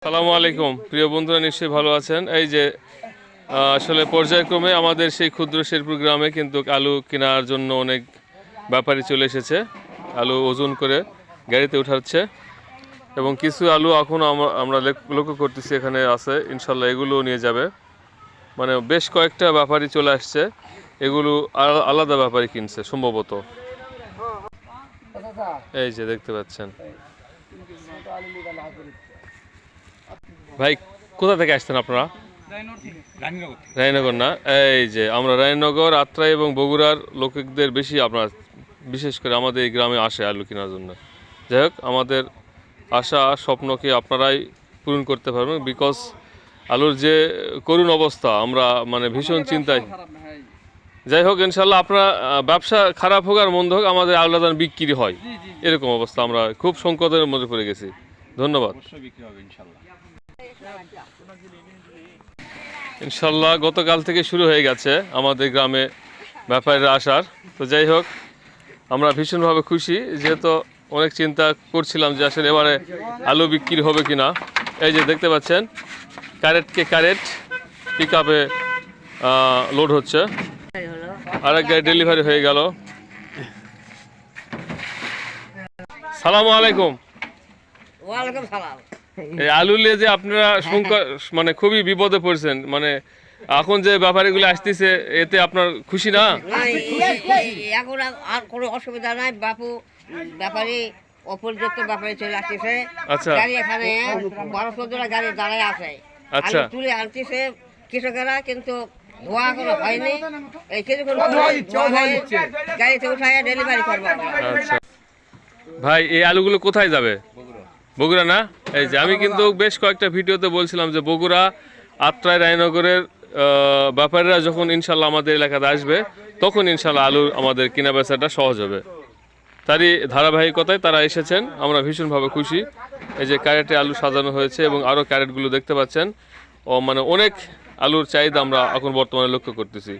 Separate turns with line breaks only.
আসসালামু আলাইকুম প্রিয় বন্ধুরা, নিশ্চয়ই ভালো আছেন। এই যে আসলে পর্যায়ক্রমে আমাদের সেই ক্ষুদ্র শেরপুর গ্রামে কিন্তু আলু কেনার জন্য অনেক ব্যাপারী চলে এসেছে। আলু ওজন করে গাড়িতে উঠাচ্ছে এবং কিছু আলু এখনও আমরা লক্ষ্য করতেছি এখানে আছে, ইনশাল্লাহ এগুলো নিয়ে যাবে। মানে বেশ কয়েকটা ব্যাপারী চলে আসছে, এগুলো আলাদা ব্যাপারী কিনছে সম্ভবত। এই যে দেখতে পাচ্ছেন ভাই, কোথা থেকে আসছেন আপনারা? রায়নগর না? এই যে আমরা রায়নগর, আত্রাই এবং বগুড়ার লোকদের বেশি আপনার বিশেষ করে আমাদের এই গ্রামে আসে আলু কেনার জন্য। যাই হোক, আমাদের আশা স্বপ্নকে আপনারাই পূরণ করতে পারবেন, বিকজ আলুর যে করুণ অবস্থা, আমরা মানে ভীষণ চিন্তায়। যাই হোক, ইনশাল্লাহ আপনারা ব্যবসা খারাপ হোক আর মন্দ হোক, আমাদের আলু যেন বিক্রি হয়, এরকম অবস্থা। আমরা খুব সংকটের মধ্যে পড়ে গেছি। ধন্যবাদ। ইনশাল্লাহ গতকাল থেকে শুরু হয়ে গেছে আমাদের গ্রামে ব্যাপারীরা আসার। তো যাই হোক, আমরা ভীষণভাবে খুশি, যেহেতু অনেক চিন্তা করছিলাম যে আসলে এবারে আলু বিক্রি হবে কিনা। এই যে দেখতে পাচ্ছেন ক্যারেটকে ক্যারেট পিক আপে লোড হচ্ছে, আরেক গাড়ি ডেলিভারি হয়ে গেল। সালামু আলাইকুম।
ওয়ালাইকুম সালাম।
এই আলু নিয়ে যে আপনারা মানে খুবই বিপদে পড়ছেন, মানে এখন যে ব্যাপারীগুলো আসতেছে এতে আপনার খুশি না?
এখন আর কোনো অসুবিধা নাই বাপু, ব্যাপারী অপর্যাপ্ত ব্যাপারী চলে আসতেছে।
আচ্ছা,
গাড়ি এখানে 12-14টা গাড়ি দাঁড়ায় আছে,
আচ্ছা,
তুলে আনতেছে কৃষকেরা, কিন্তু ধোয়া কোনো হয়নি। এই কিছুক্ষণ গাড়িতে উঠায় ডেলিভারি করবো।
আচ্ছা ভাই, এই আলুগুলো কোথায় যাবে? বগুড়া না? এই যে আমি কিন্তু বেশ কয়েকটা ভিডিওতে বলছিলাম যে বগুড়া, আত্রাই, রায়নগরের ব্যাপারীরা যখন ইনশাল্লাহ আমাদের এলাকাতে আসবে, তখন ইনশাল্লাহ আলুর আমাদের কেনা বেচাটা সহজ হবে। তারই ধারাবাহিকতায় তারা এসেছেন, আমরা ভীষণভাবে খুশি। এই যে ক্যারেটে আলু সাজানো হয়েছে এবং আরও ক্যারেটগুলো দেখতে পাচ্ছেন। মানে অনেক আলুর চাহিদা আমরা এখন বর্তমানে লক্ষ্য করতেছি।